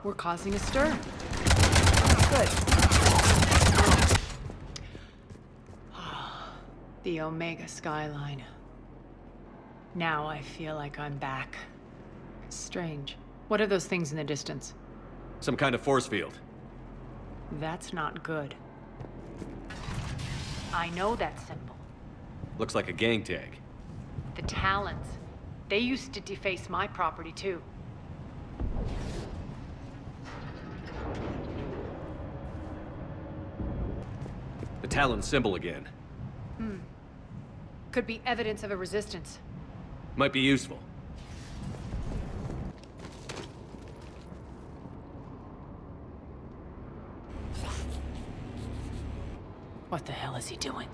We're causing a stir. Good. The Omega skyline. Now I feel like I'm back. Strange. What are those things in the distance? Some kind of force field. That's not good. I know that symbol. Looks like a gang tag. The Talons. They used to deface my property too. The Talon symbol again. Could be evidence of a resistance. Might be useful. What the hell is he doing?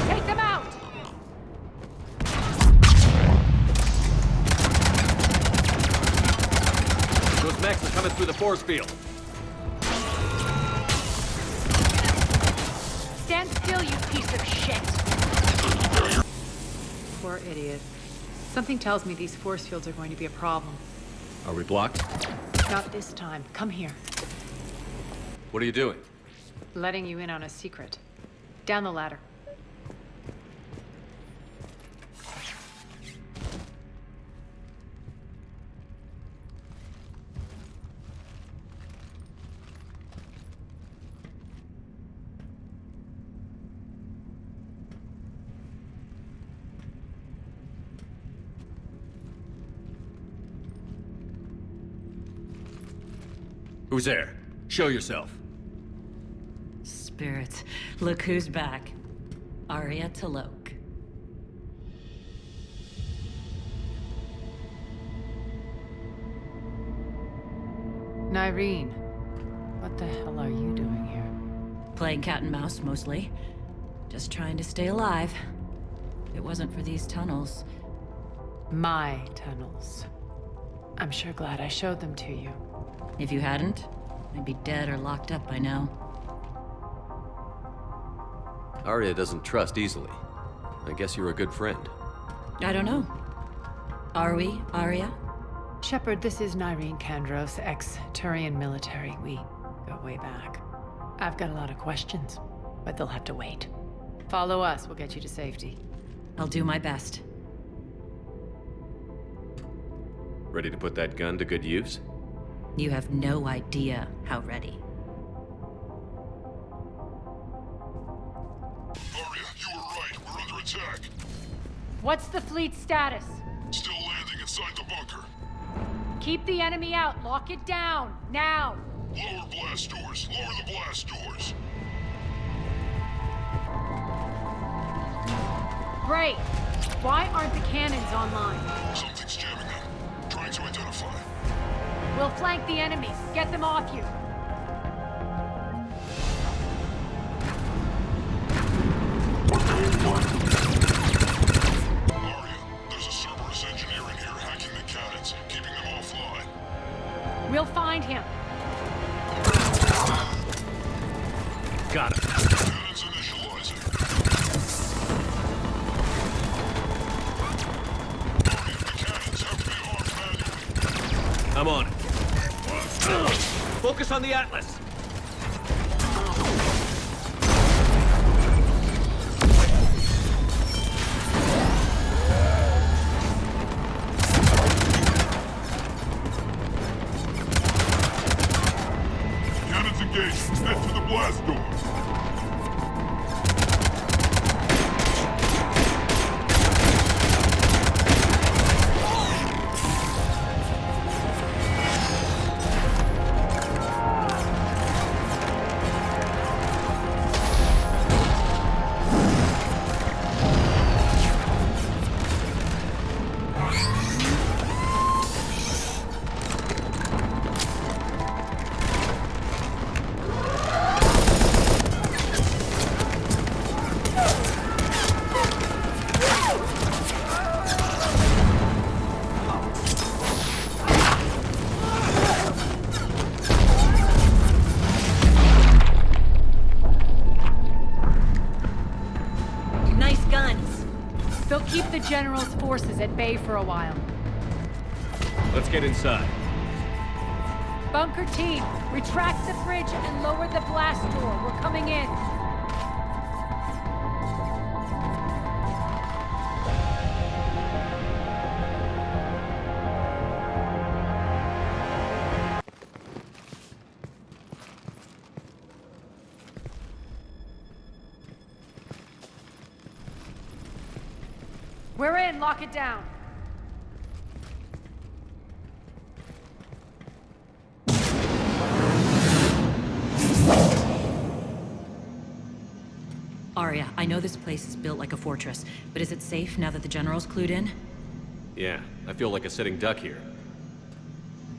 Take them out! Those mechs are coming through the force field. Stand still, you piece of shit! Poor idiot. Something tells me these force fields are going to be a problem. Are we blocked? Not this time. Come here. What are you doing? Letting you in on a secret. Down the ladder. Who's there? Show yourself. Spirits, look who's back. Arya Talok. Nyreen, what the hell are you doing here? Playing cat and mouse, mostly. Just trying to stay alive. If it wasn't for these tunnels. My tunnels. I'm sure glad I showed them to you. If you hadn't, I'd be dead or locked up by now. Arya doesn't trust easily. I guess you're a good friend. I don't know. Are we, Arya? Shepard, this is Nyreen Kandros, ex-Turian military. We go way back. I've got a lot of questions, but they'll have to wait. Follow us, we'll get you to safety. I'll do my best. Ready to put that gun to good use? You have no idea how ready. Arya, you were right. We're under attack. What's the fleet status? Still landing inside the bunker. Keep the enemy out, lock it down, now! Lower blast doors. Lower the blast doors. Great! Why aren't the cannons online? Something's jamming them. Trying to identify. We'll flank the enemies, get them off you! Arya, there's a Cerberus engineer in here hacking the cannons, keeping them offline. We'll find him! Got him. Cannons initializing. Arya, the cannons have to be armed manually. I'm on it. Focus on the Atlas. Cannons engaged. Head for the blast door. bay for a while. Let's get inside. Bunker team, retract the bridge and lower the blast door. We're coming in. We're in. Lock it down. Arya, I know this place is built like a fortress, but is it safe now that the General's clued in? Yeah, I feel like a sitting duck here.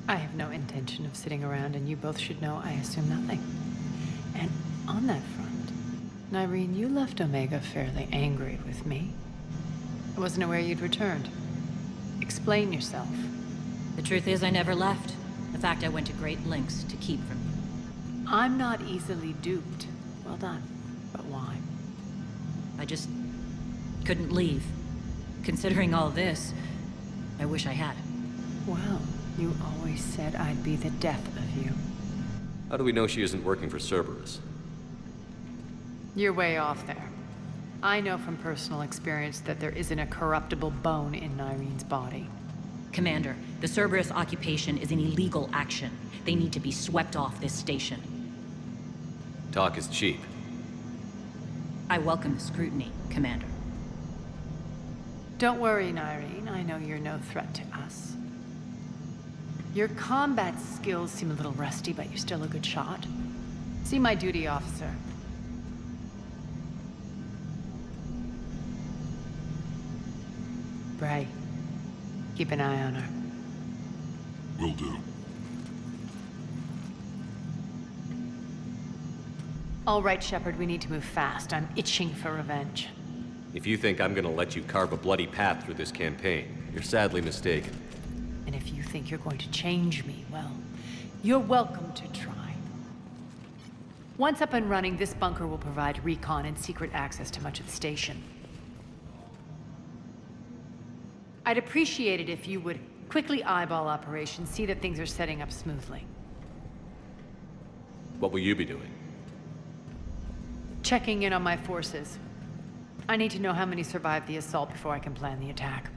I have no intention of sitting around, and you both should know I assume nothing. And on that front, Nyreen, you left Omega fairly angry with me. I wasn't aware you'd returned. Explain yourself. The truth is, I never left. The fact I went to great lengths to keep from you. I'm not easily duped. Well done. But why? I just couldn't leave. Considering all this, I wish I had. Well, you always said I'd be the death of you. How do we know she isn't working for Cerberus? You're way off there. I know from personal experience that there isn't a corruptible bone in Nyreen's body. Commander, the Cerberus occupation is an illegal action. They need to be swept off this station. Talk is cheap. I welcome the scrutiny, Commander. Don't worry, Nyreen. I know you're no threat to us. Your combat skills seem a little rusty, but you're still a good shot. See my duty officer. Bray, keep an eye on her. Will do. All right, Shepard, we need to move fast. I'm itching for revenge. If you think I'm gonna let you carve a bloody path through this campaign, you're sadly mistaken. And if you think you're going to change me, well, you're welcome to try. Once up and running, this bunker will provide recon and secret access to much of the station. I'd appreciate it if you would quickly eyeball operations, see that things are setting up smoothly. What will you be doing? Checking in on my forces. I need to know how many survived the assault before I can plan the attack.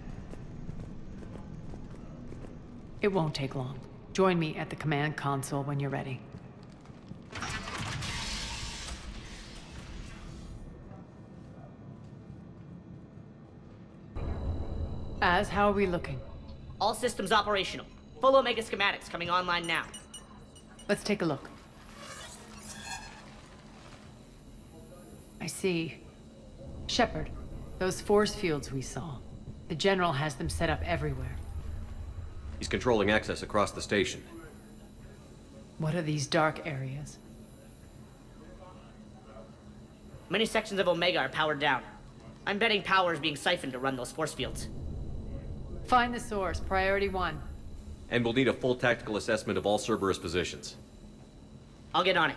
It won't take long. Join me at the command console when you're ready. How are we looking? All systems operational. Full Omega schematics coming online now. Let's take a look. I see. Shepard, those force fields we saw. The General has them set up everywhere. He's controlling access across the station. What are these dark areas? Many sections of Omega are powered down. I'm betting power is being siphoned to run those force fields. Find the source, priority 1. And we'll need a full tactical assessment of all Cerberus positions. I'll get on it.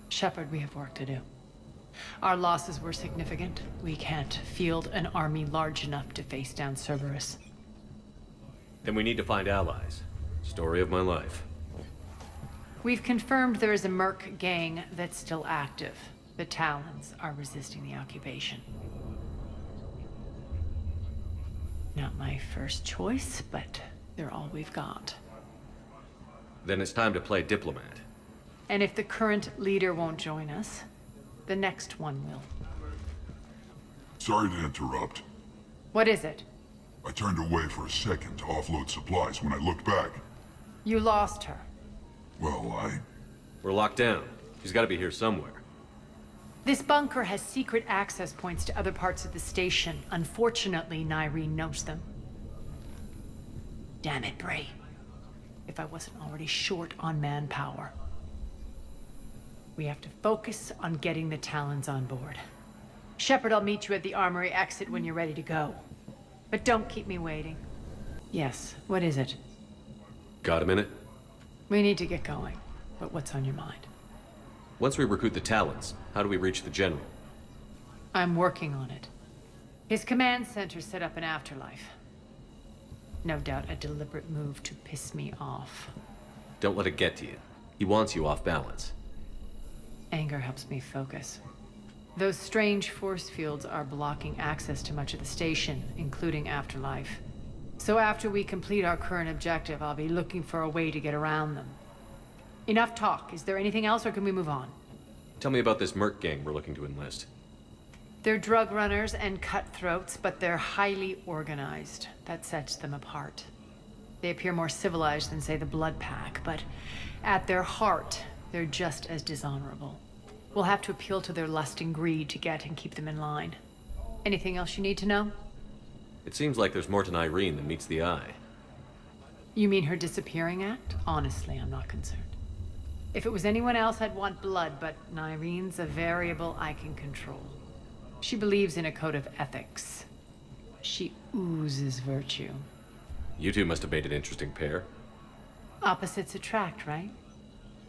Shepard, we have work to do. Our losses were significant. We can't field an army large enough to face down Cerberus. Then we need to find allies. Story of my life. We've confirmed there is a Merc gang that's still active. The Talons are resisting the occupation. Not my first choice, but they're all we've got. Then it's time to play diplomat. And if the current leader won't join us, the next one will. Sorry to interrupt. What is it? I turned away for a second to offload supplies. When I looked back, You lost her. well, We're locked down. She's gotta be here somewhere. This bunker has secret access points to other parts of the station. Unfortunately, Nyreen knows them. Damn it, Bray. If I wasn't already short on manpower. We have to focus on getting the Talons on board. Shepard, I'll meet you at the armory exit when you're ready to go. But don't keep me waiting. Yes, what is it? Got a minute? We need to get going. But what's on your mind? Once we recruit the Talons, how do we reach the General? I'm working on it. His command center's set up in Afterlife. No doubt a deliberate move to piss me off. Don't let it get to you. He wants you off balance. Anger helps me focus. Those strange force fields are blocking access to much of the station, including Afterlife. So after we complete our current objective, I'll be looking for a way to get around them. Enough talk. Is there anything else, or can we move on? Tell me about this merc gang we're looking to enlist. They're drug runners and cutthroats, but they're highly organized. That sets them apart. They appear more civilized than, say, the Blood Pack, but at their heart, they're just as dishonorable. We'll have to appeal to their lust and greed to get and keep them in line. Anything else you need to know? It seems like there's more to Irene than meets the eye. You mean her disappearing act? Honestly, I'm not concerned. If it was anyone else, I'd want blood, but Irene's a variable I can control. She believes in a code of ethics. She oozes virtue. You two must have made an interesting pair. Opposites attract, right?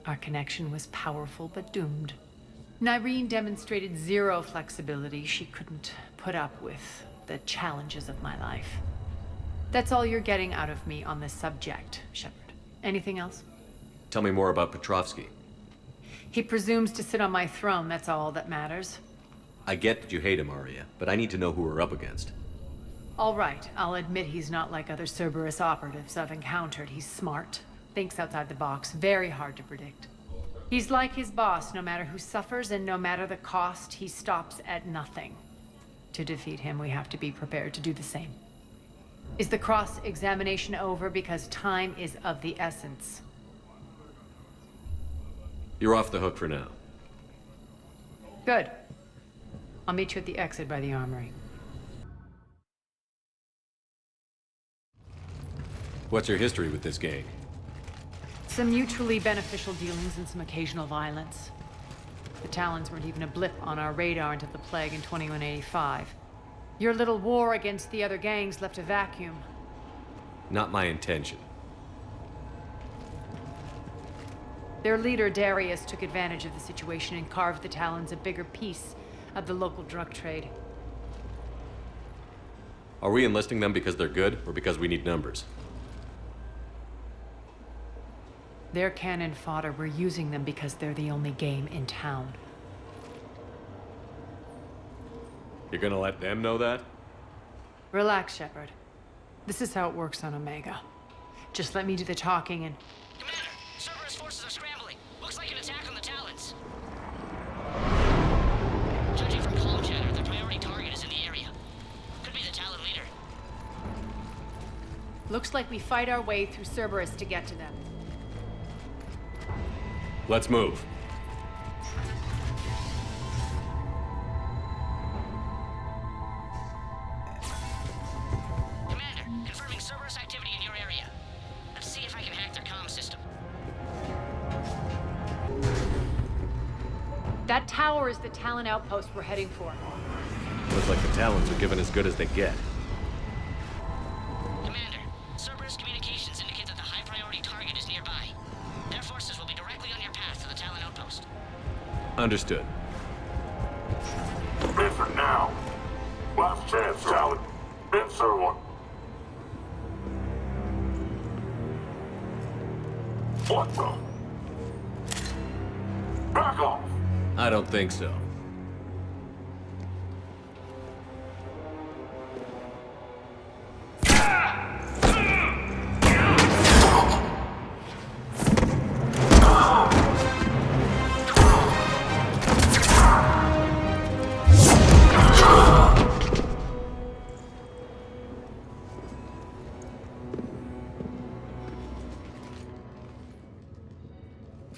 Our connection was powerful but doomed. Irene demonstrated zero flexibility. She couldn't put up with the challenges of my life. That's all you're getting out of me on this subject, Shepard. Anything else? Tell me more about Petrovsky. He presumes to sit on my throne, that's all that matters. I get that you hate him, Arya, but I need to know who we're up against. All right, I'll admit he's not like other Cerberus operatives I've encountered. He's smart, thinks outside the box, very hard to predict. He's like his boss, no matter who suffers and no matter the cost, he stops at nothing. To defeat him, we have to be prepared to do the same. Is the cross-examination over? Because time is of the essence. You're off the hook for now. Good. I'll meet you at the exit by the armory. What's your history with this gang? Some mutually beneficial dealings and some occasional violence. The Talons weren't even a blip on our radar until the plague in 2185. Your little war against the other gangs left a vacuum. Not my intention. Their leader, Darius, took advantage of the situation and carved the Talons a bigger piece of the local drug trade. Are we enlisting them because they're good, or because we need numbers? They're cannon fodder. We're using them because they're the only game in town. You're gonna let them know that? Relax, Shepard. This is how it works on Omega. Just let me do the talking and... Commander, Cerberus forces are scrambling. Looks like an attack on the Talons. Judging from comm chatter, their priority target is in the area. Could be the Talon leader. Looks like we fight our way through Cerberus to get to them. Let's move. Commander, confirming Cerberus activity in your area. Let's see if I can hack their comm system. That tower is the Talon outpost we're heading for. Looks like the Talons are giving as good as they get. Commander, Cerberus communications indicate that the high-priority target is nearby. Their forces will be directly on your path to the Talon outpost. Understood. Different now. Last chance, Talon. Answer one. What the? Back off! I don't think so.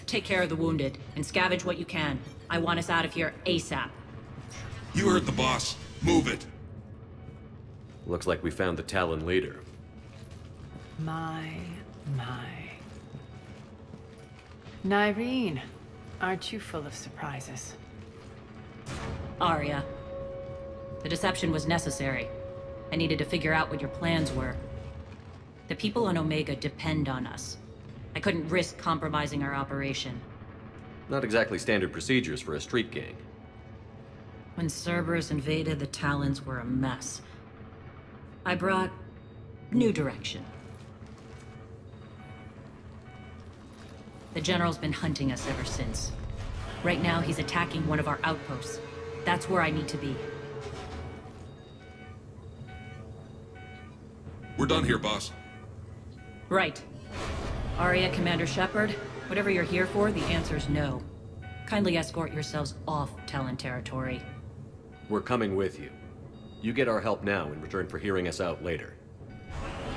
Take care of the wounded, and scavenge what you can. I want us out of here ASAP. You heard the boss. Move it. Looks like we found the Talon leader. My. Nyreen, aren't you full of surprises? Arya. The deception was necessary. I needed to figure out what your plans were. The people on Omega depend on us. I couldn't risk compromising our operation. Not exactly standard procedures for a street gang. When Cerberus invaded, the Talons were a mess. I brought new direction. The General's been hunting us ever since. Right now, he's attacking one of our outposts. That's where I need to be. We're done here, boss. Right. Arya, Commander Shepard, whatever you're here for, the answer's no. Kindly escort yourselves off Talon territory. We're coming with you. You get our help now in return for hearing us out later.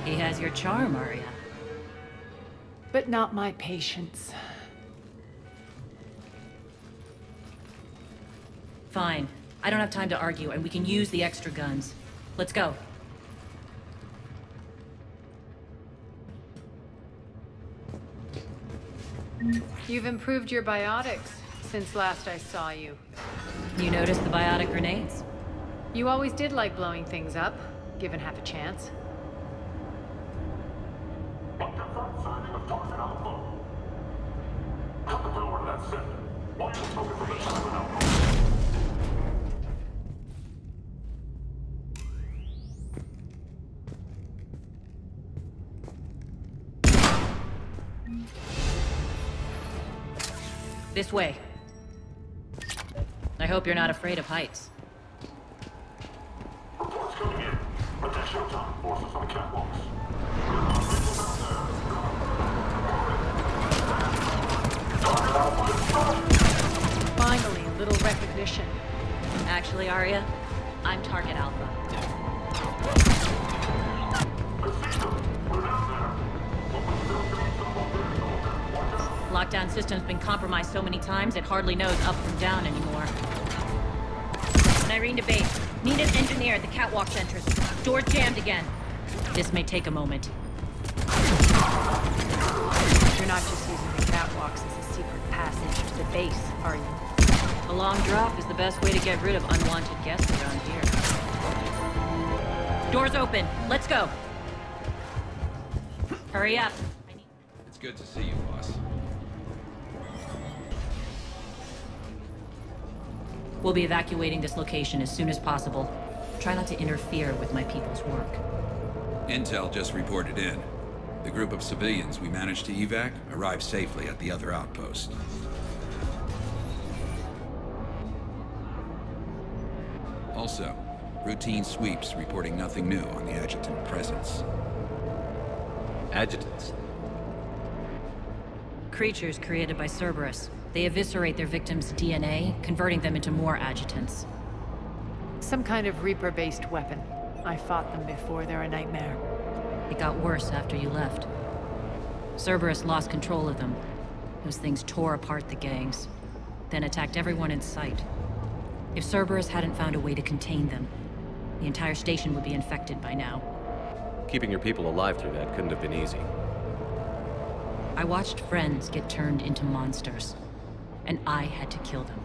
He has your charm, Arya. But not my patience. Fine. I don't have time to argue, and we can use the extra guns. Let's go. You've improved your biotics since last I saw you. You noticed the biotic grenades? You always did like blowing things up, given half a chance. This way. I hope you're not afraid of heights. Reports coming in. Attention time. Forces on catwalks. Finally, a little recognition. Actually, Arya, I'm Target Alpha. Lockdown system's been compromised so many times it hardly knows up from down anymore. Irene to base. Need an engineer at the catwalk's entrance. Door's jammed again. This may take a moment. You're not just using the catwalks as a secret passage to the base, are you? A long drop is the best way to get rid of unwanted guests around here. Door's open. Let's go. Hurry up. It's good to see you, boss. We'll be evacuating this location as soon as possible. Try not to interfere with my people's work. Intel just reported in. The group of civilians we managed to evac arrived safely at the other outpost. Also, routine sweeps reporting nothing new on the adjutant presence. Adjutants. Creatures created by Cerberus. They eviscerate their victims' DNA, converting them into more adjutants. Some kind of Reaper-based weapon. I fought them before, they're a nightmare. It got worse after you left. Cerberus lost control of them. Those things tore apart the gangs, then attacked everyone in sight. If Cerberus hadn't found a way to contain them, the entire station would be infected by now. Keeping your people alive through that couldn't have been easy. I watched friends get turned into monsters, and I had to kill them.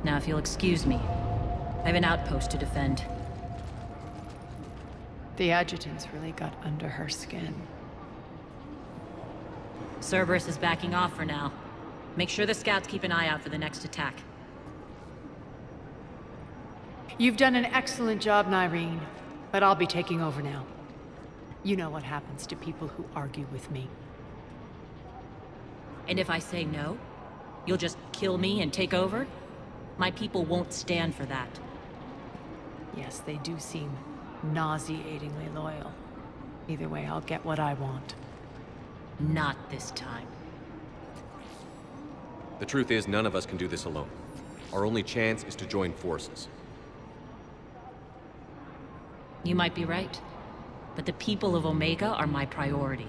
Now, if you'll excuse me, I have an outpost to defend. The adjutants really got under her skin. Cerberus is backing off for now. Make sure the scouts keep an eye out for the next attack. You've done an excellent job, Nyreen, but I'll be taking over now. You know what happens to people who argue with me. And if I say no, you'll just kill me and take over? My people won't stand for that. Yes, they do seem nauseatingly loyal. Either way, I'll get what I want. Not this time. The truth is, none of us can do this alone. Our only chance is to join forces. You might be right, but the people of Omega are my priority.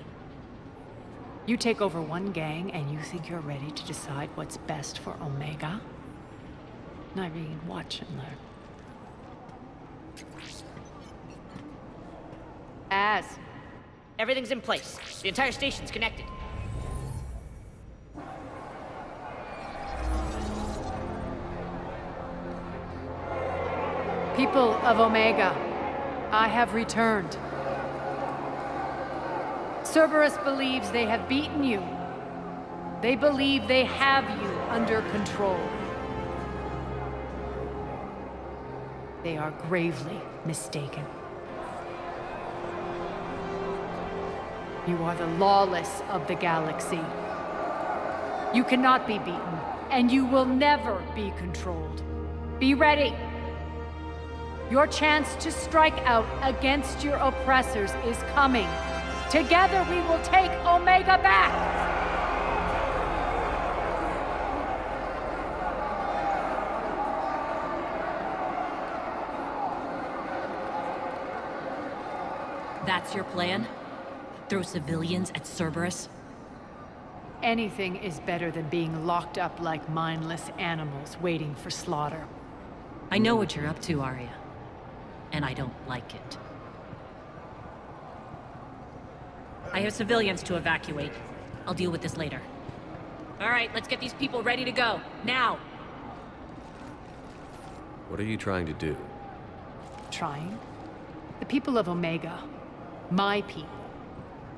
You take over one gang and you think you're ready to decide what's best for Omega? Nyreen, watch and learn. Everything's in place. The entire station's connected. People of Omega, I have returned. Cerberus believes they have beaten you. They believe they have you under control. They are gravely mistaken. You are the lawless of the galaxy. You cannot be beaten, and you will never be controlled. Be ready. Your chance to strike out against your oppressors is coming. Together we will take Omega back! That's your plan? Throw civilians at Cerberus? Anything is better than being locked up like mindless animals waiting for slaughter. I know what you're up to, Arya. And I don't like it. I have civilians to evacuate. I'll deal with this later. All right, let's get these people ready to go. Now! What are you trying to do? Trying? The people of Omega, my people,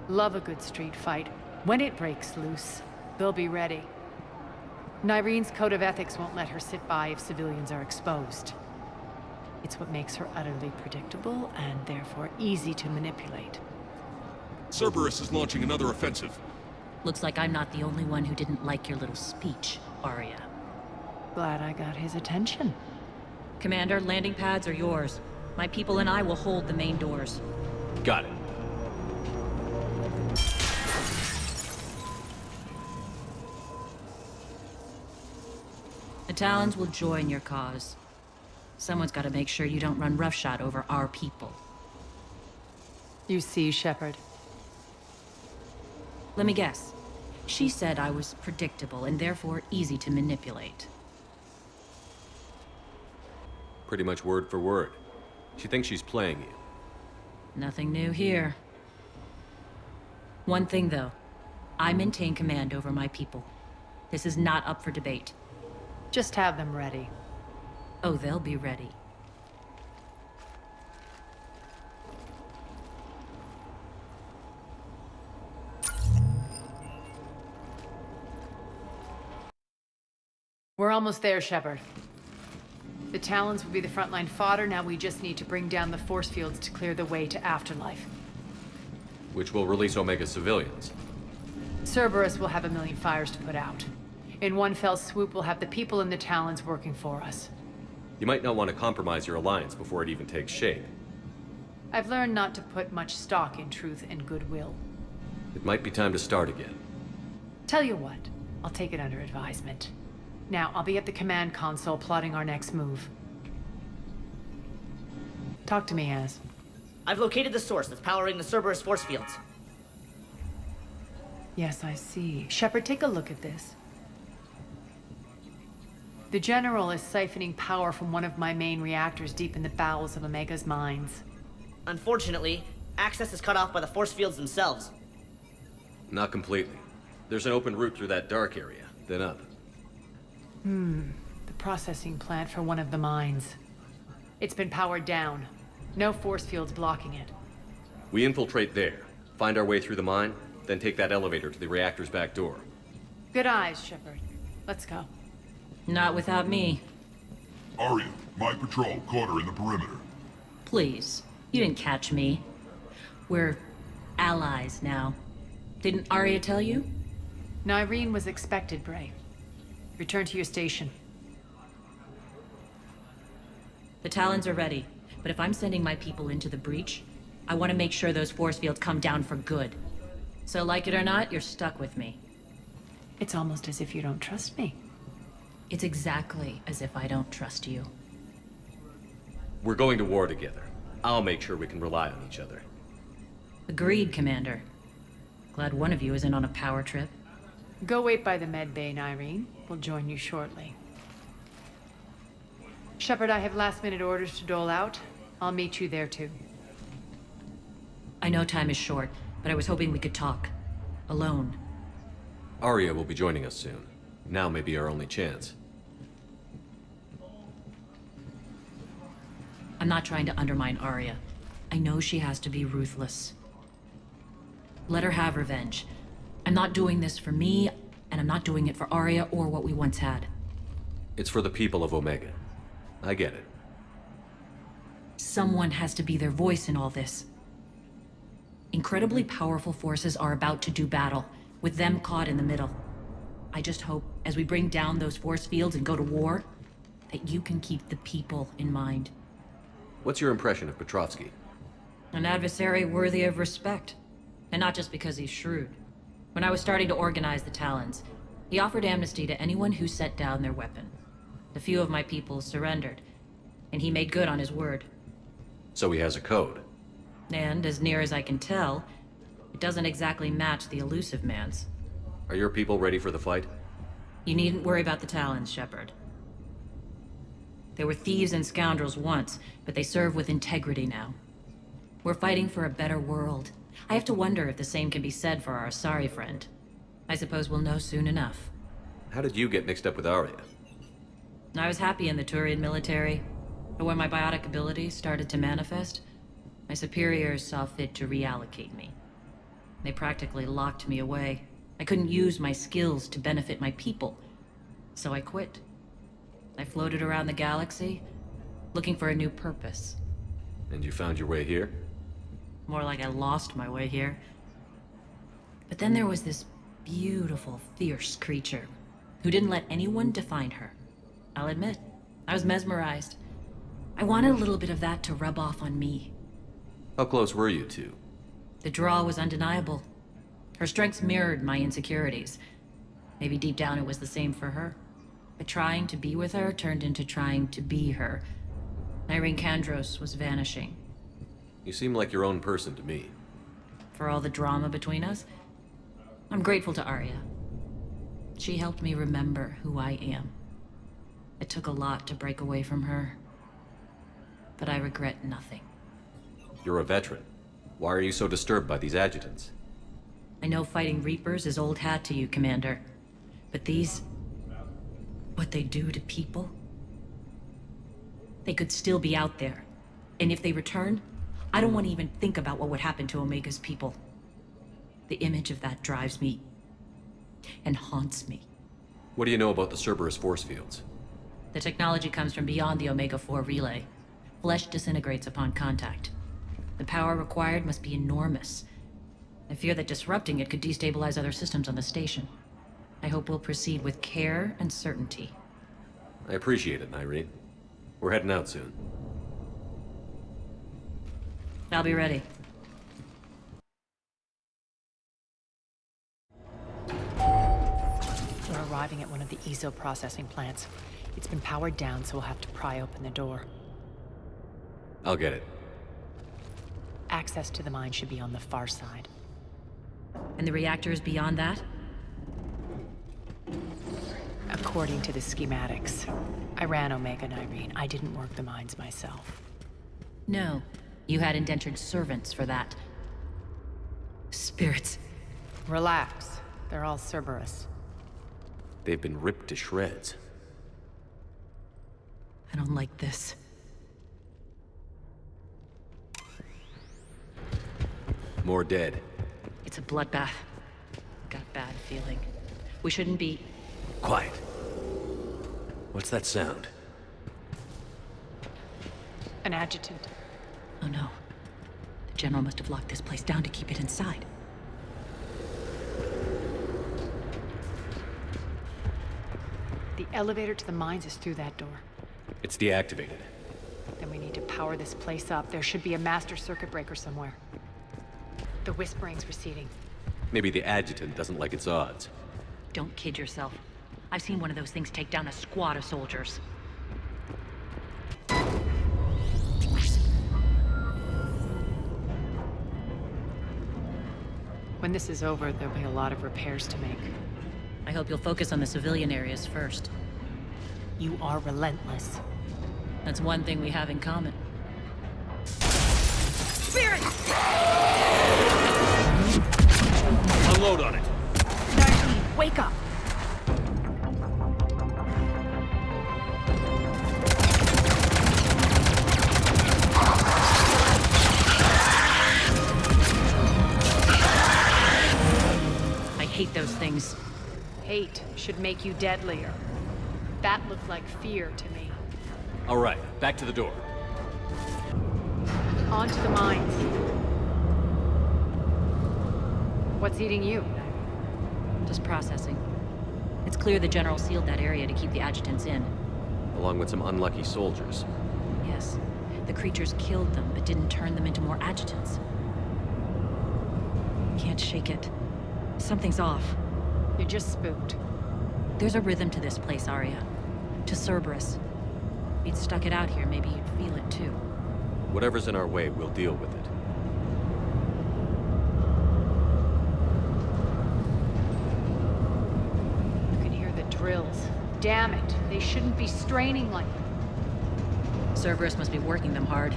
love a good street fight. When it breaks loose, they'll be ready. Nyrene's code of ethics won't let her sit by if civilians are exposed. It's what makes her utterly predictable and therefore easy to manipulate. Cerberus is launching another offensive. Looks like I'm not the only one who didn't like your little speech, Arya. Glad I got his attention. Commander, landing pads are yours. My people and I will hold the main doors. Got it. The Talons will join your cause. Someone's got to make sure you don't run roughshod over our people. You see, Shepard. Let me guess. She said I was predictable and therefore easy to manipulate. Pretty much word for word. She thinks she's playing you. Nothing new here. One thing, though. I maintain command over my people. This is not up for debate. Just have them ready. Oh, they'll be ready. We're almost there, Shepard. The Talons will be the frontline fodder. Now we just need to bring down the force fields to clear the way to Afterlife. Which will release Omega civilians. Cerberus will have a million fires to put out. In one fell swoop, we'll have the people in the Talons working for us. You might not want to compromise your alliance before it even takes shape. I've learned not to put much stock in truth and goodwill. It might be time to start again. Tell you what, I'll take it under advisement. Now, I'll be at the command console plotting our next move. Talk to me, Az. I've located the source that's powering the Cerberus force fields. Yes, I see. Shepard, take a look at this. The General is siphoning power from one of my main reactors deep in the bowels of Omega's mines. Unfortunately, access is cut off by the force fields themselves. Not completely. There's an open route through that dark area, then up. The processing plant for one of the mines. It's been powered down. No force fields blocking it. We infiltrate there, find our way through the mine, then take that elevator to the reactor's back door. Good eyes, Shepard. Let's go. Not without me. Arya, my patrol caught her in the perimeter. Please. You didn't catch me. We're allies now. Didn't Arya tell you? Nyrene was expected, Bray. Return to your station. The Talons are ready, but if I'm sending my people into the breach, I want to make sure those force fields come down for good. So like it or not, you're stuck with me. It's almost as if you don't trust me. It's exactly as if I don't trust you. We're going to war together. I'll make sure we can rely on each other. Agreed, Commander. Glad one of you isn't on a power trip. Go wait by the med bay, Nyrene. We'll join you shortly. Shepard, I have last-minute orders to dole out. I'll meet you there, too. I know time is short, but I was hoping we could talk. Alone. Arya will be joining us soon. Now may be our only chance. I'm not trying to undermine Arya. I know she has to be ruthless. Let her have revenge. I'm not doing this for me, and I'm not doing it for Arya or what we once had. It's for the people of Omega. I get it. Someone has to be their voice in all this. Incredibly powerful forces are about to do battle, with them caught in the middle. I just hope, as we bring down those force fields and go to war, that you can keep the people in mind. What's your impression of Petrovsky? An adversary worthy of respect. And not just because he's shrewd. When I was starting to organize the Talons, he offered amnesty to anyone who set down their weapon. A few of my people surrendered, and he made good on his word. So he has a code. And, as near as I can tell, it doesn't exactly match the elusive man's. Are your people ready for the fight? You needn't worry about the Talons, Shepard. They were thieves and scoundrels once, but they serve with integrity now. We're fighting for a better world. I have to wonder if the same can be said for our Asari friend. I suppose we'll know soon enough. How did you get mixed up with Arya? I was happy in the Turian military, but when my biotic abilities started to manifest, my superiors saw fit to reallocate me. They practically locked me away. I couldn't use my skills to benefit my people, so I quit. I floated around the galaxy, looking for a new purpose. And you found your way here? More like I lost my way here. But then there was this beautiful, fierce creature who didn't let anyone define her. I'll admit, I was mesmerized. I wanted a little bit of that to rub off on me. How close were you two? The draw was undeniable. Her strengths mirrored my insecurities. Maybe deep down it was the same for her. But trying to be with her turned into trying to be her. Irene Kandros was vanishing. You seem like your own person to me. For all the drama between us, I'm grateful to Arya. She helped me remember who I am. It took a lot to break away from her, but I regret nothing. You're a veteran. Why are you so disturbed by these adjutants? I know fighting Reapers is old hat to you, Commander. But these... what they do to people? They could still be out there. And if they return, I don't want to even think about what would happen to Omega's people. The image of that drives me... and haunts me. What do you know about the Cerberus force fields? The technology comes from beyond the Omega-4 relay. Flesh disintegrates upon contact. The power required must be enormous. I fear that disrupting it could destabilize other systems on the station. I hope we'll proceed with care and certainty. I appreciate it, Irene. We're heading out soon. I'll be ready. We're arriving at one of the ESO processing plants. It's been powered down, so we'll have to pry open the door. I'll get it. Access to the mine should be on the far side. And the reactors beyond that? According to the schematics. I ran Omega and Irene. I didn't work the mines myself. No. You had indentured servants for that. Spirits. Relax. They're all Cerberus. They've been ripped to shreds. I don't like this. More dead. It's a bloodbath. Got a bad feeling. We shouldn't be... Quiet. What's that sound? An adjutant. Oh no. The General must have locked this place down to keep it inside. The elevator to the mines is through that door. It's deactivated. Then we need to power this place up. There should be a master circuit breaker somewhere. The whispering's receding. Maybe the adjutant doesn't like its odds. Don't kid yourself. I've seen one of those things take down a squad of soldiers. When this is over, there'll be a lot of repairs to make. I hope you'll focus on the civilian areas first. You are relentless. That's one thing we have in common. Unload on it. Nardi, wake up! I hate those things. Hate should make you deadlier. That looked like fear to me. All right, back to the door. On to the mines. What's eating you? Just processing. It's clear the General sealed that area to keep the adjutants in. Along with some unlucky soldiers. Yes. The creatures killed them, but didn't turn them into more adjutants. Can't shake it. Something's off. You're just spooked. There's a rhythm to this place, Arya. To Cerberus. If you'd stuck it out here, maybe you'd feel it too. Whatever's in our way, we'll deal with it. You can hear the drills. Damn it. They shouldn't be straining like that. Cerberus must be working them hard.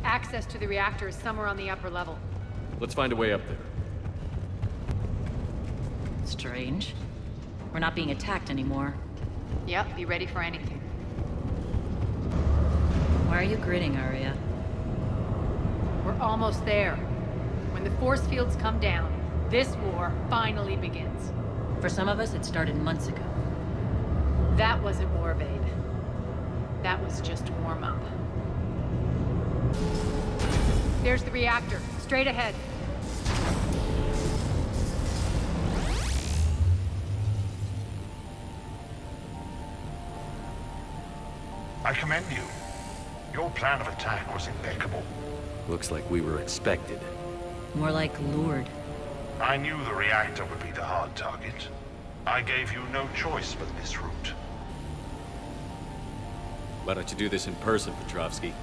Access to the reactor is somewhere on the upper level. Let's find a way up there. Strange. We're not being attacked anymore. Yep, be ready for anything. Why are you grinning, Arya? We're almost there. When the force fields come down, this war finally begins. For some of us, it started months ago. That wasn't war, babe. That was just warm-up. There's the reactor, straight ahead. I commend you. Your plan of attack was impeccable. Looks like we were expected. More like lured. I knew the reactor would be the hard target. I gave you no choice but this route. Why don't you do this in person, Petrovsky?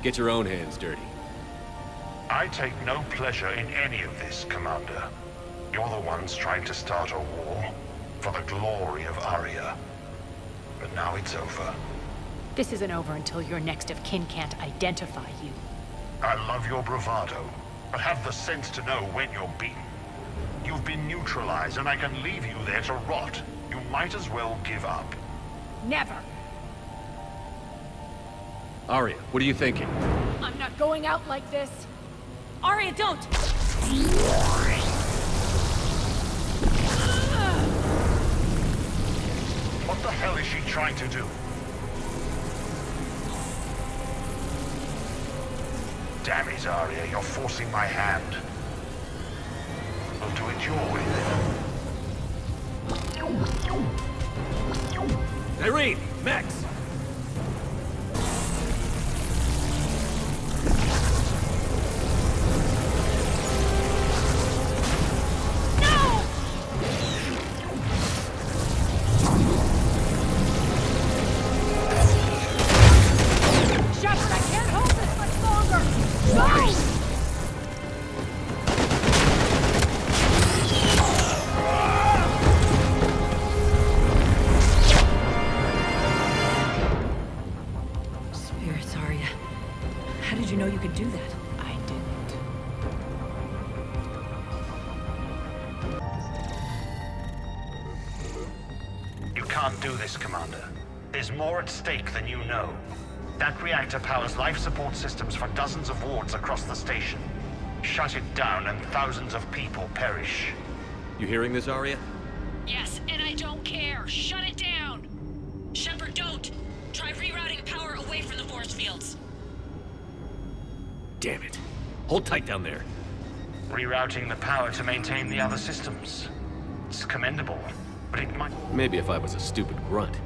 Get your own hands dirty. I take no pleasure in any of this, Commander. You're the ones trying to start a war for the glory of Arya. But now it's over. This isn't over until your next of kin can't identify you. I love your bravado, but have the sense to know when you're beaten. You've been neutralized, and I can leave you there to rot. You might as well give up. Never! Arya, what are you thinking? I'm not going out like this! Arya, don't! What the hell is she trying to do? Damn it, Arya, you're forcing my hand. We'll do it your way then. Irene! Max! Shepard, I can't hold this much longer! Go! Spirits, Arya. How did you know you could do that? I didn't. You can't do this, Commander. There's more at stake than you know. That reactor powers life support systems for dozens of wards across the station. Shut it down and thousands of people perish. You hearing this, Arya? Yes, and I don't care. Shut it down. Shepard, don't. Try rerouting power away from the force fields. Damn it. Hold tight down there. Rerouting the power to maintain the other systems. It's commendable, but it might... Maybe if I was a stupid grunt.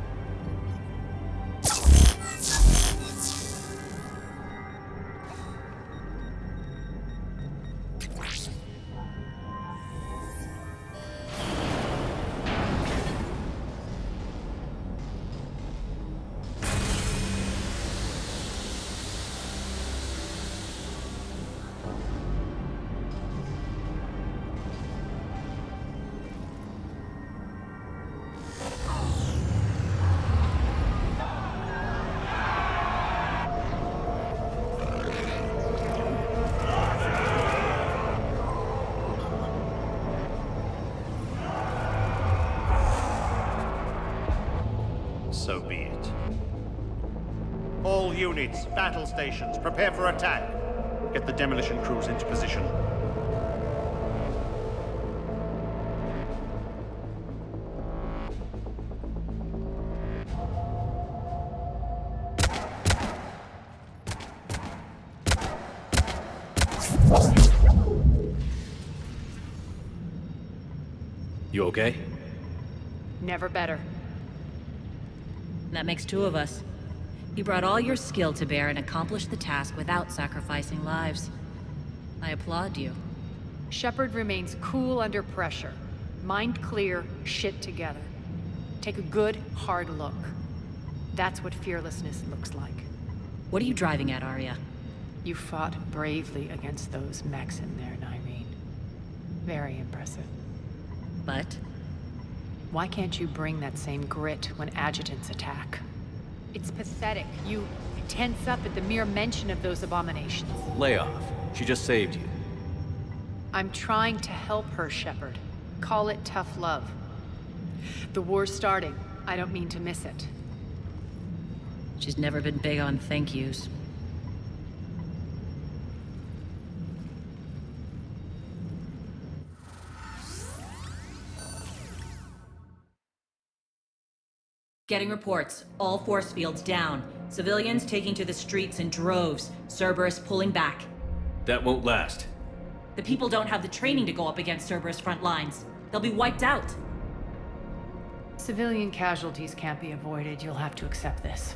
So be it. All units, battle stations, prepare for attack. Get the demolition crews into position. You okay? Never better. That makes two of us. You brought all your skill to bear and accomplished the task without sacrificing lives. I applaud you. Shepard remains cool under pressure. Mind clear, shit together. Take a good, hard look. That's what fearlessness looks like. What are you driving at, Arya? You fought bravely against those mechs in there, Nyreen. Very impressive. But? Why can't you bring that same grit when adjutants attack? It's pathetic. You tense up at the mere mention of those abominations. Lay off. She just saved you. I'm trying to help her, Shepard. Call it tough love. The war's starting. I don't mean to miss it. She's never been big on thank yous. Getting reports. All force fields down. Civilians taking to the streets in droves. Cerberus pulling back. That won't last. The people don't have the training to go up against Cerberus front lines. They'll be wiped out. Civilian casualties can't be avoided. You'll have to accept this.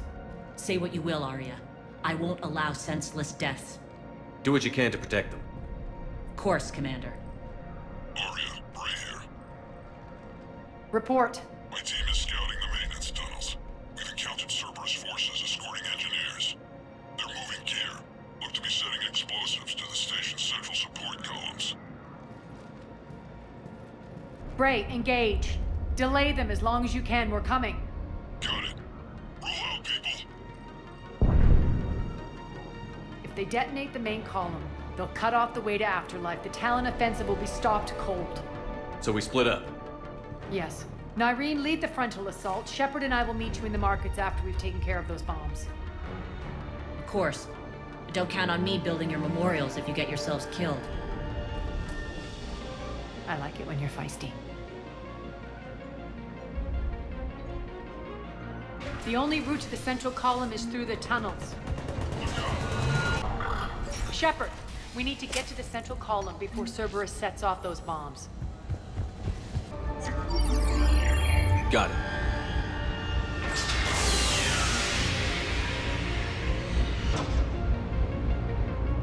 Say what you will, Arya. I won't allow senseless deaths. Do what you can to protect them. Of course, Commander. Arya, Bray here. Report. My team is scouting the maintenance tunnels. We've encountered Cerberus forces escorting engineers. They're moving gear. Look to be setting explosives to the station's central support columns. Bray, engage. Delay them as long as you can. We're coming. Got it. Roll out, people. If they detonate the main column, they'll cut off the way to Afterlife. The Talon offensive will be stopped cold. So we split up. Yes. Nyreen, lead the frontal assault. Shepard and I will meet you in the markets after we've taken care of those bombs. Of course. But don't count on me building your memorials if you get yourselves killed. I like it when you're feisty. The only route to the central column is through the tunnels. Shepard, we need to get to the central column before Cerberus sets off those bombs. Got it.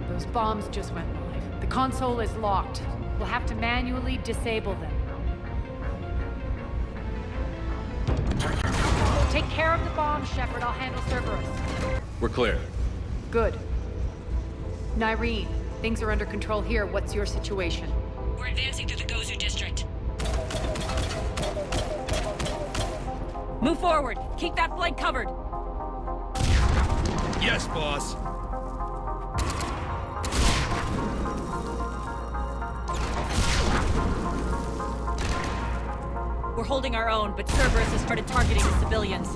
Those bombs just went live. The console is locked. We'll have to manually disable them. Take care of the bombs, Shepard. I'll handle Cerberus. We're clear. Good. Nyreen, things are under control here. What's your situation? We're advancing through the Gozu district. Move forward! Keep that flank covered! Yes, boss. We're holding our own, but Cerberus has started targeting the civilians.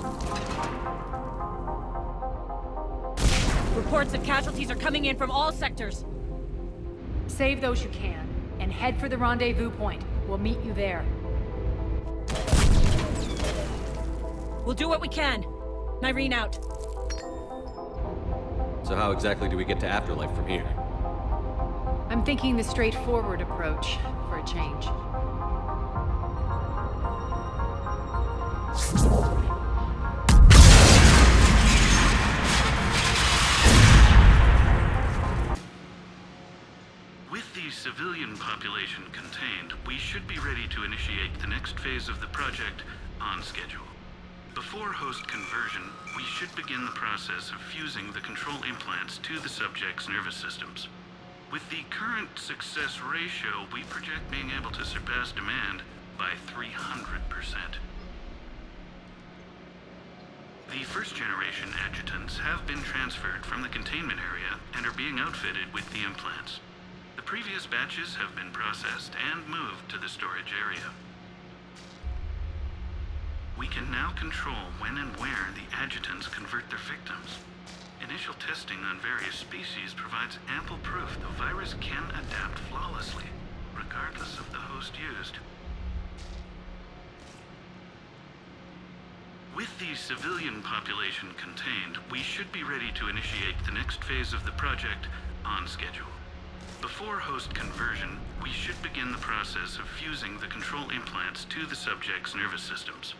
Reports of casualties are coming in from all sectors. Save those you can, and head for the rendezvous point. We'll meet you there. We'll do what we can. Nyreen out. So how exactly do we get to Afterlife from here? I'm thinking the straightforward approach for a change. With the civilian population contained, we should be ready to initiate the next phase of the project on schedule. Before host conversion, we should begin the process of fusing the control implants to the subject's nervous systems. With the current success ratio, we project being able to surpass demand by 300%. The first-generation adjutants have been transferred from the containment area and are being outfitted with the implants. The previous batches have been processed and moved to the storage area. We can now control when and where the adjutants convert their victims. Initial testing on various species provides ample proof the virus can adapt flawlessly, regardless of the host used. With the civilian population contained, we should be ready to initiate the next phase of the project on schedule. Before host conversion, we should begin the process of fusing the control implants to the subject's nervous systems.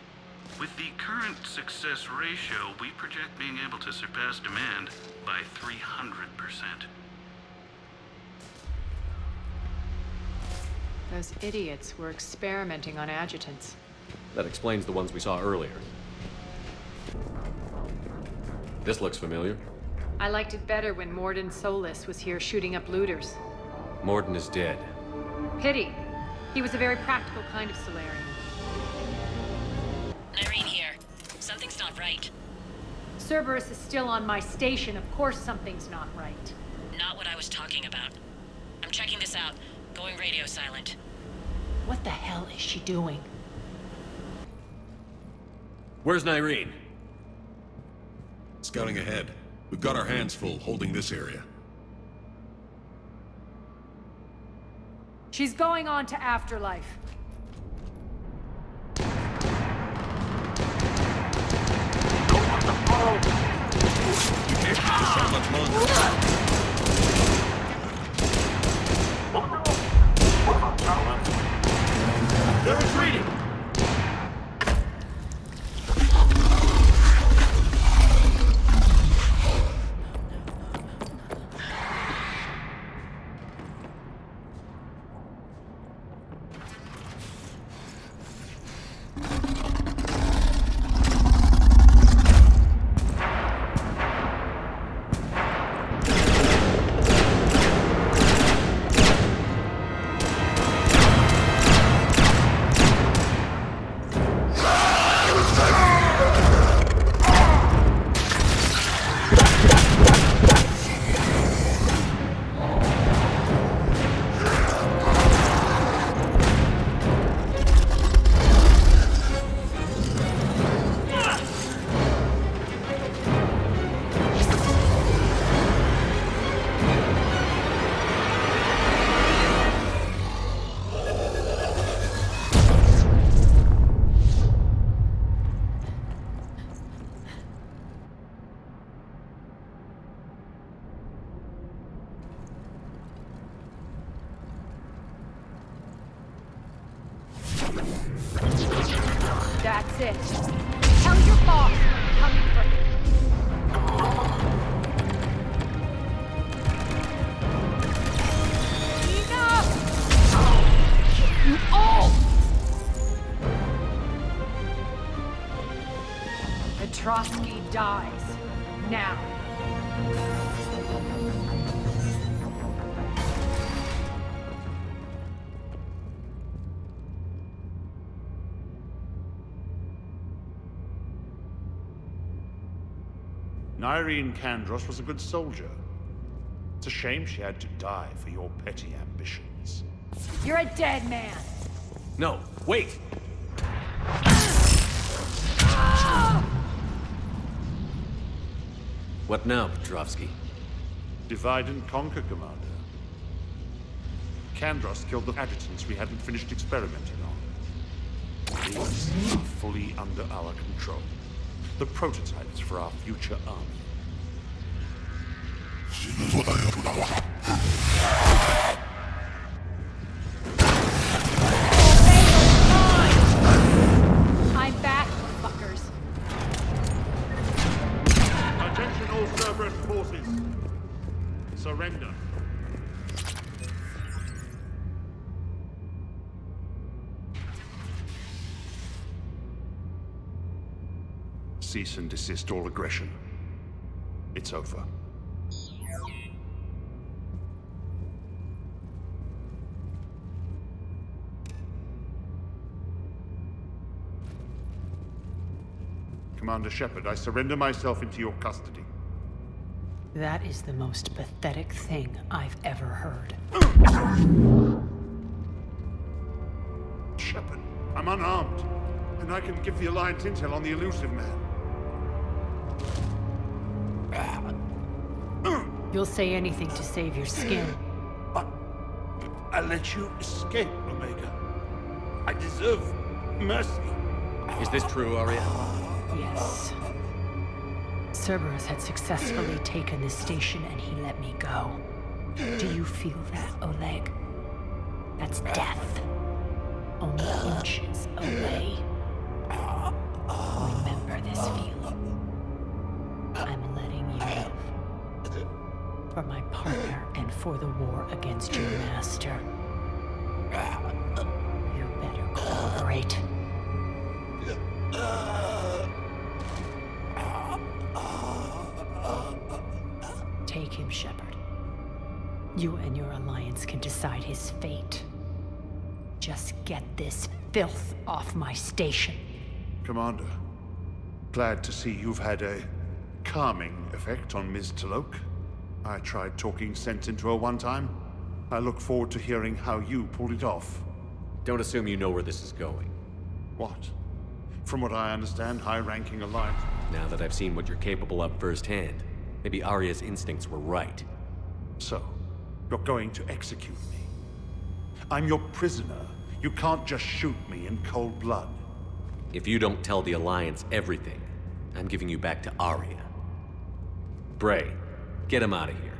With the current success ratio, we project being able to surpass demand by 300%. Those idiots were experimenting on adjutants. That explains the ones we saw earlier. This looks familiar. I liked it better when Morden Solis was here shooting up looters. Morden is dead. Pity. He was a very practical kind of Solarian. Irene here. Something's not right. Cerberus is still on my station. Of course something's not right. Not what I was talking about. I'm checking this out. Going radio silent. What the hell is she doing? Where's Nyreen? Scouting ahead. We've got our hands full holding this area. She's going on to Afterlife. You can't keep this up much longer. They're retreating! That's it. Tell your boss I'm coming for him. Enough! You all! Petrovsky dies. Now. Nyreen Kandros was a good soldier. It's a shame she had to die for your petty ambitions. You're a dead man. No, wait! What now, Petrovsky? Divide and conquer, Commander. Kandros killed the adjutants we hadn't finished experimenting on. These are fully under our control. The prototypes for our future army. I'm back, fuckers. Attention all Cerberus forces. Surrender. Cease and desist all aggression. It's over. Commander Shepard, I surrender myself into your custody. That is the most pathetic thing I've ever heard. Shepard, I'm unarmed, and I can give the Alliance intel on the elusive man. You'll say anything to save your skin. I let you escape, Omega. I deserve mercy. Is this true, Arya? Yes. Cerberus had successfully taken this station and he let me go. Do you feel that, Oleg? That's death. Only inches away. Remember this feeling. I'm letting you live. For my partner and for the war against your master. You better cooperate. Take him, Shepard. You and your alliance can decide his fate. Just get this filth off my station. Commander, glad to see you've had a calming effect on Ms. Talok. I tried talking sense into her one time. I look forward to hearing how you pulled it off. Don't assume you know where this is going. What? From what I understand, high-ranking alliance... Now that I've seen what you're capable of firsthand, maybe Arya's instincts were right. So, you're going to execute me. I'm your prisoner. You can't just shoot me in cold blood. If you don't tell the Alliance everything, I'm giving you back to Arya. Bray, get him out of here.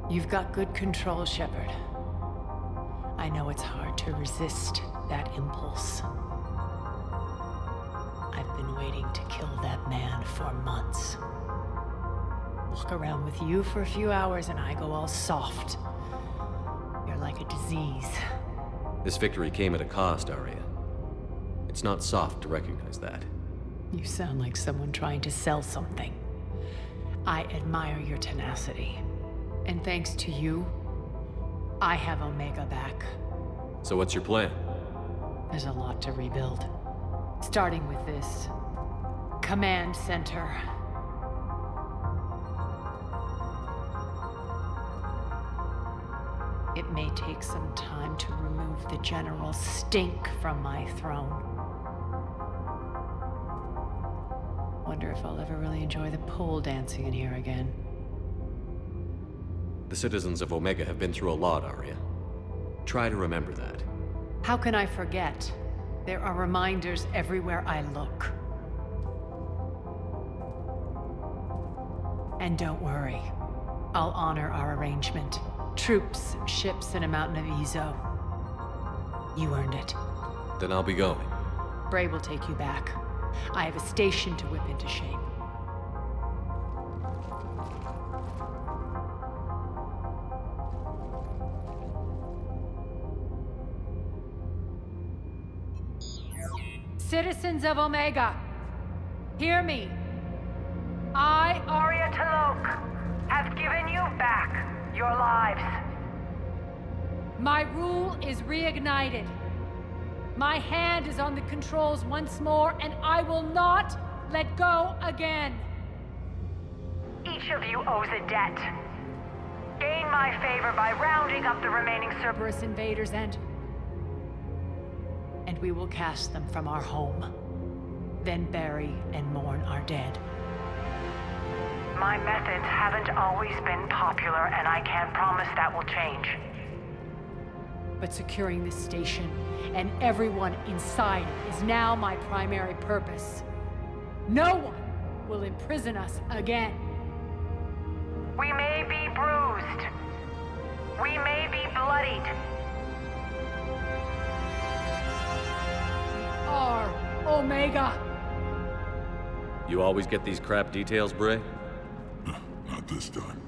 You've got good control, Shepard. I know it's hard to resist that impulse. I've been waiting to kill that man for months. Walk around with you for a few hours and I go all soft. You're like a disease. This victory came at a cost, Arya. It's not soft to recognize that. You sound like someone trying to sell something. I admire your tenacity. And thanks to you, I have Omega back. So what's your plan? There's a lot to rebuild. Starting with this command center. It may take some time to remove the general stink from my throne. Wonder if I'll ever really enjoy the pole dancing in here again. The citizens of Omega have been through a lot, Arya. Try to remember that. How can I forget? There are reminders everywhere I look. And don't worry. I'll honor our arrangement. Troops, ships, and a mountain of Ezo. You earned it. Then I'll be going. Bray will take you back. I have a station to whip into shape. Citizens of Omega, hear me. I, Arya Talok, have given you back your lives. My rule is reignited. My hand is on the controls once more, and I will not let go again. Each of you owes a debt. Gain my favor by rounding up the remaining Cerberus invaders and we will cast them from our home. Then bury and mourn our dead. My methods haven't always been popular, and I can't promise that will change. But securing this station and everyone inside it is now my primary purpose. No one will imprison us again. We may be bruised. We may be bloodied. We are Omega. You always get these crap details, Bray? Not this time.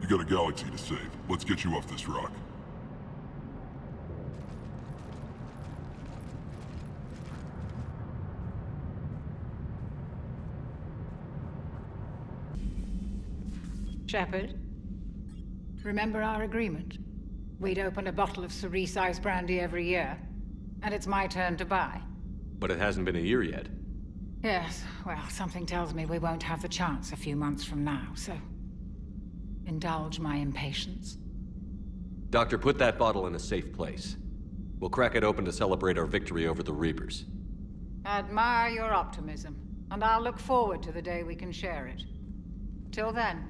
You got a galaxy to save. Let's get you off this rock. Shepard, remember our agreement? We'd open a bottle of cerise-ice brandy every year, and it's my turn to buy. But it hasn't been a year yet. Yes, well, something tells me we won't have the chance a few months from now, so... indulge my impatience. Doctor, put that bottle in a safe place. We'll crack it open to celebrate our victory over the Reapers. Admire your optimism, and I'll look forward to the day we can share it. Till then,